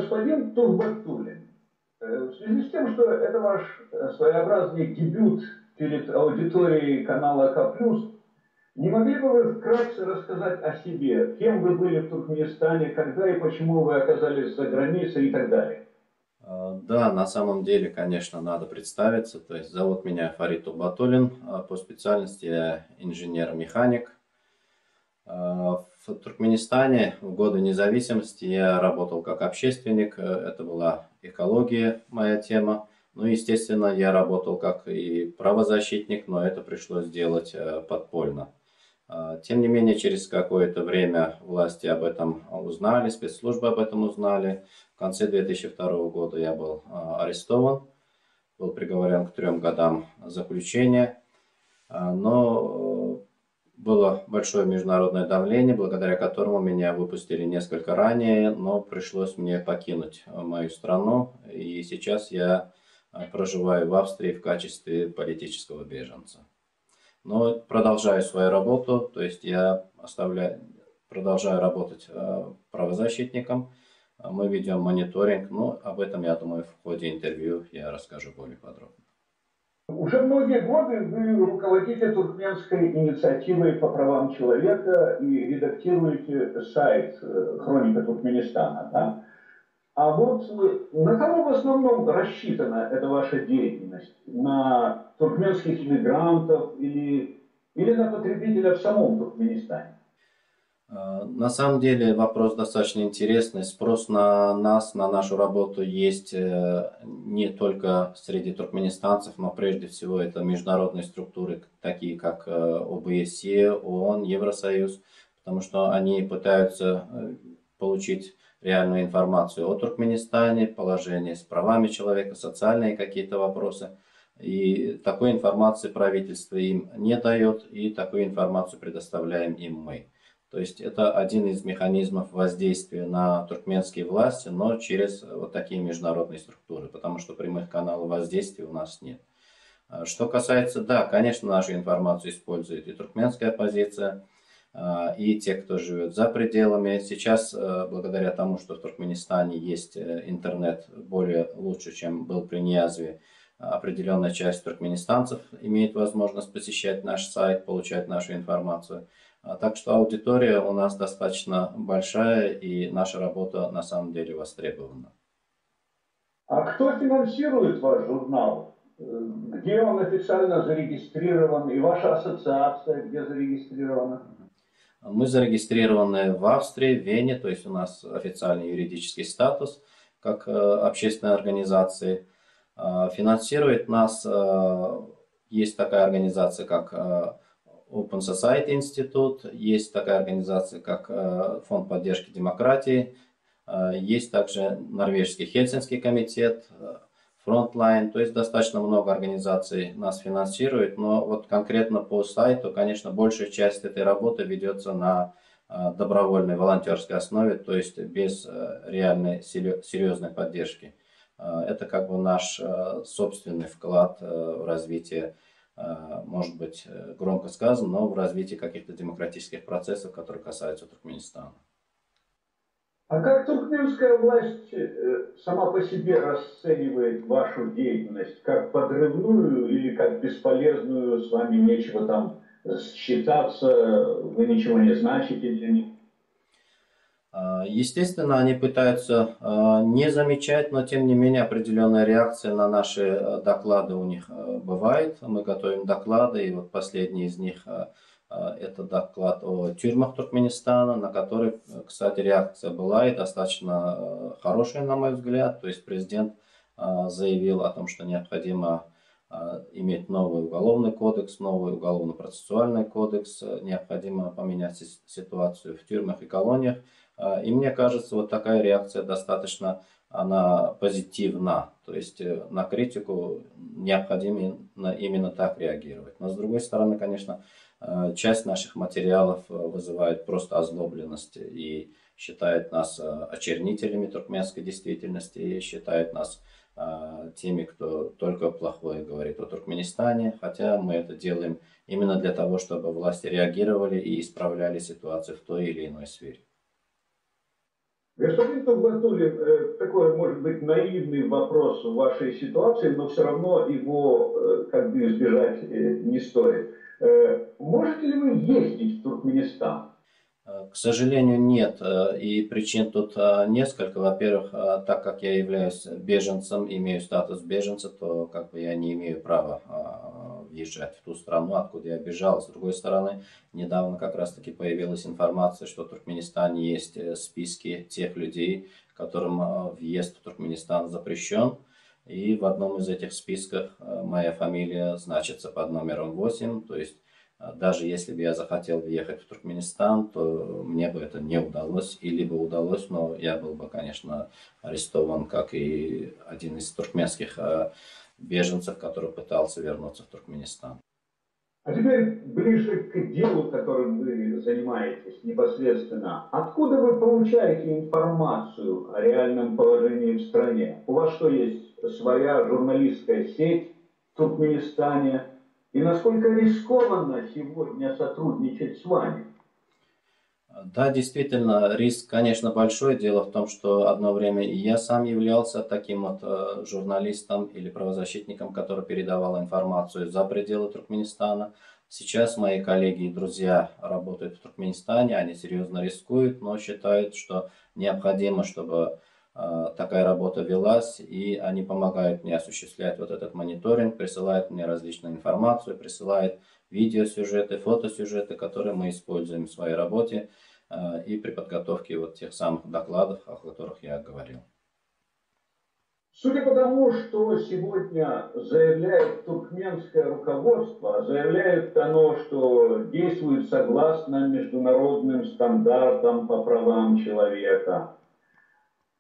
Господин Турбатуллин, в связи с тем, что это ваш своеобразный дебют перед аудиторией канала К+, не могли бы вы вкратце рассказать о себе, кем вы были в Туркменистане, когда и почему вы оказались за границей и так далее? Да, на самом деле, конечно, надо представиться. То есть зовут меня Фарид Турбатуллин, по специальности я инженер-механик. В Туркменистане в годы независимости я работал как общественник, это была экология моя тема. Ну, естественно, я работал как и правозащитник, но это пришлось делать подпольно. Тем не менее, через какое-то время власти об этом узнали, спецслужбы об этом узнали. В конце 2002 года я был арестован, был приговорен к 3 годам заключения. Но было большое международное давление, благодаря которому меня выпустили несколько ранее, но пришлось мне покинуть мою страну. И сейчас я проживаю в Австрии в качестве политического беженца. Но продолжаю свою работу, то есть я продолжаю работать правозащитником. Мы ведем мониторинг, но об этом, я думаю, в ходе интервью я расскажу более подробно. Уже многие годы вы руководите туркменской инициативой по правам человека и редактируете сайт «Хроника Туркменистана». Да? А вот на кого в основном рассчитана эта ваша деятельность? На туркменских иммигрантов или на потребителя в самом Туркменистане? На самом деле вопрос достаточно интересный. Спрос на нас, на нашу работу есть не только среди туркменистанцев, но прежде всего это международные структуры, такие как ОБСЕ, ООН, Евросоюз, потому что они пытаются получить реальную информацию о Туркменистане, положение с правами человека, социальные какие-то вопросы. И такой информации правительство им не дает, и такую информацию предоставляем им мы. То есть это один из механизмов воздействия на туркменские власти, но через вот такие международные структуры, потому что прямых каналов воздействия у нас нет. Что касается, да, конечно, нашу информацию использует и туркменская оппозиция, и те, кто живет за пределами. Сейчас, благодаря тому, что в Туркменистане есть интернет более лучше, чем был при Ниязове, определенная часть туркменистанцев имеет возможность посещать наш сайт, получать нашу информацию. Так что аудитория у нас достаточно большая, и наша работа на самом деле востребована. А кто финансирует ваш журнал? Где он официально зарегистрирован? И ваша ассоциация где зарегистрирована? Мы зарегистрированы в Австрии, в Вене, то есть у нас официальный юридический статус как общественной организации. Финансирует нас, есть такая организация, как Open Society Institute, есть такая организация, как Фонд поддержки демократии, есть также Норвежский Хельсинский комитет, Frontline, то есть достаточно много организаций нас финансирует, но вот конкретно по сайту, конечно, большая часть этой работы ведется на добровольной волонтерской основе, то есть без реальной серьезной поддержки. Это как бы наш собственный вклад в развитие, может быть, громко сказано, но в развитии каких-то демократических процессов, которые касаются Туркменистана. А как туркменская власть сама по себе расценивает вашу деятельность? Как подрывную или как бесполезную, с вами нечего там считаться, вы ничего не значите для них? Естественно, они пытаются не замечать, но тем не менее определенная реакция на наши доклады у них бывает. Мы готовим доклады, и вот последний из них это доклад о тюрьмах Туркменистана, на который, кстати, реакция была и достаточно хорошая, на мой взгляд. То есть президент заявил о том, что необходимо иметь новый уголовный кодекс, новый уголовно-процессуальный кодекс, необходимо поменять ситуацию в тюрьмах и колониях. И мне кажется, вот такая реакция достаточно, она позитивна. То есть на критику необходимо именно так реагировать. Но с другой стороны, конечно, часть наших материалов вызывает просто озлобленность и считает нас очернителями туркменской действительности, и считает нас теми, кто только плохое говорит о Туркменистане, хотя мы это делаем именно для того, чтобы власти реагировали и исправляли ситуацию в той или иной сфере. Господин Тухватуллин, такой, может быть, наивный вопрос в вашей ситуации, но все равно его как бы избежать не стоит. Можете ли вы ездить в Туркменистан? К сожалению, нет. И причин тут несколько. Во-первых, так как я являюсь беженцем, имею статус беженца, то как бы я не имею права въезжать в ту страну, откуда я бежал. С другой стороны, недавно как раз-таки появилась информация, что в Туркменистане есть списки тех людей, которым въезд в Туркменистан запрещен. И в одном из этих списков моя фамилия значится под номером 8, то есть даже если бы я захотел въехать в Туркменистан, то мне бы это не удалось, или бы удалось, но я был бы, конечно, арестован, как и один из туркменских беженцев, который пытался вернуться в Туркменистан. А теперь ближе к делу, которым вы занимаетесь непосредственно. Откуда вы получаете информацию о реальном положении в стране? У вас что, есть своя журналистская сеть в Туркменистане? И насколько рискованно сегодня сотрудничать с вами? Да, действительно, риск, конечно, большой. Дело в том, что одно время и я сам являлся таким вот журналистом или правозащитником, который передавал информацию за пределы Туркменистана. Сейчас мои коллеги и друзья работают в Туркменистане, они серьезно рискуют, но считают, что необходимо, чтобы такая работа велась, и они помогают мне осуществлять вот этот мониторинг, присылают мне различную информацию, присылают видеосюжеты, фотосюжеты, которые мы используем в своей работе и при подготовке вот тех самых докладов, о которых я говорил. Судя по тому, что сегодня заявляет туркменское руководство, заявляет оно, что действует согласно международным стандартам по правам человека.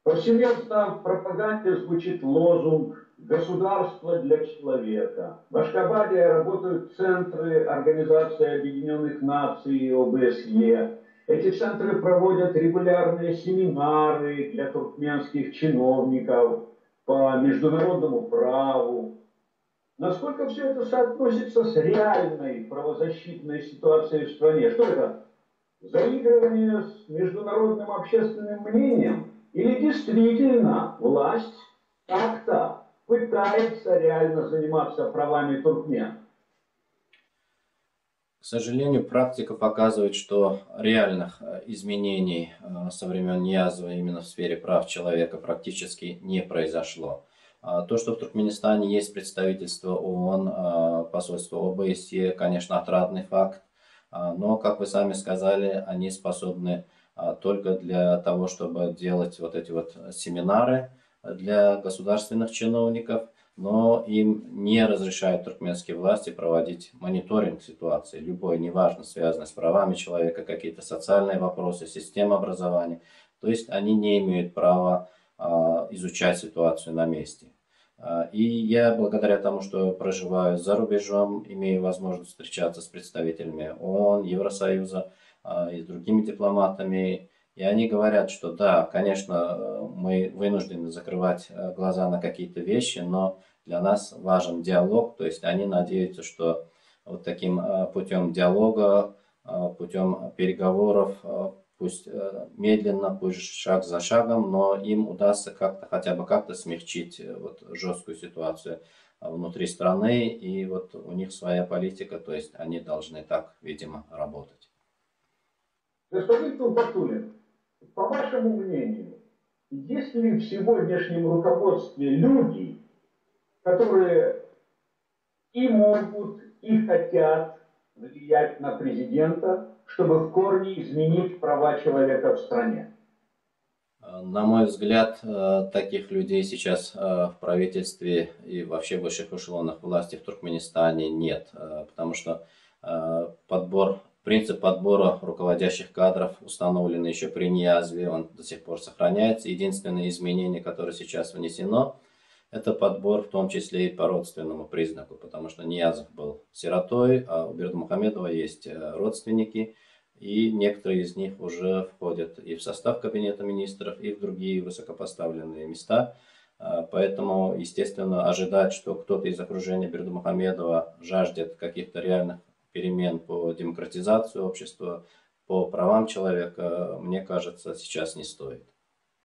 Повсеместно в пропаганде звучит лозунг «Государство для человека». В Ашхабаде работают центры Организации Объединенных Наций и ОБСЕ. Эти центры проводят регулярные семинары для туркменских чиновников по международному праву. Насколько все это соотносится с реальной правозащитной ситуацией в стране? Что это? Заигрывание с международным общественным мнением? Или действительно власть как-то пытается реально заниматься правами туркмен? К сожалению, практика показывает, что реальных изменений со времен Ниязова именно в сфере прав человека практически не произошло. То, что в Туркменистане есть представительство ООН, посольство ОБСЕ, конечно, отрадный факт, но, как вы сами сказали, они способны только для того, чтобы делать вот эти вот семинары для государственных чиновников, но им не разрешают туркменские власти проводить мониторинг ситуации, любой, неважно, связанный с правами человека, какие-то социальные вопросы, система образования. То есть они не имеют права изучать ситуацию на месте. И я, благодаря тому, что проживаю за рубежом, имею возможность встречаться с представителями ООН, Евросоюза и с другими дипломатами. И они говорят, что да, конечно, мы вынуждены закрывать глаза на какие-то вещи, но для нас важен диалог. То есть они надеются, что вот таким путем диалога, путем переговоров, пусть медленно, пусть шаг за шагом, но им удастся как-то, хотя бы как-то смягчить вот жесткую ситуацию внутри страны. И вот у них своя политика, то есть они должны так, видимо, работать. Господин Тухватуллин, по вашему мнению, есть ли в сегодняшнем руководстве люди, которые и могут, и хотят влиять на президента, чтобы в корне изменить права человека в стране? На мой взгляд, таких людей сейчас в правительстве и вообще в высших эшелонах власти в Туркменистане нет, потому что принцип подбора руководящих кадров установлен еще при Ниязове, он до сих пор сохраняется. Единственное изменение, которое сейчас внесено, это подбор в том числе и по родственному признаку, потому что Ниязов был сиротой, а у Бердымухамедова есть родственники, и некоторые из них уже входят и в состав Кабинета министров, и в другие высокопоставленные места. Поэтому, естественно, ожидать, что кто-то из окружения Бердымухамедова жаждет каких-то реальных перемен по демократизации общества, по правам человека, мне кажется, сейчас не стоит.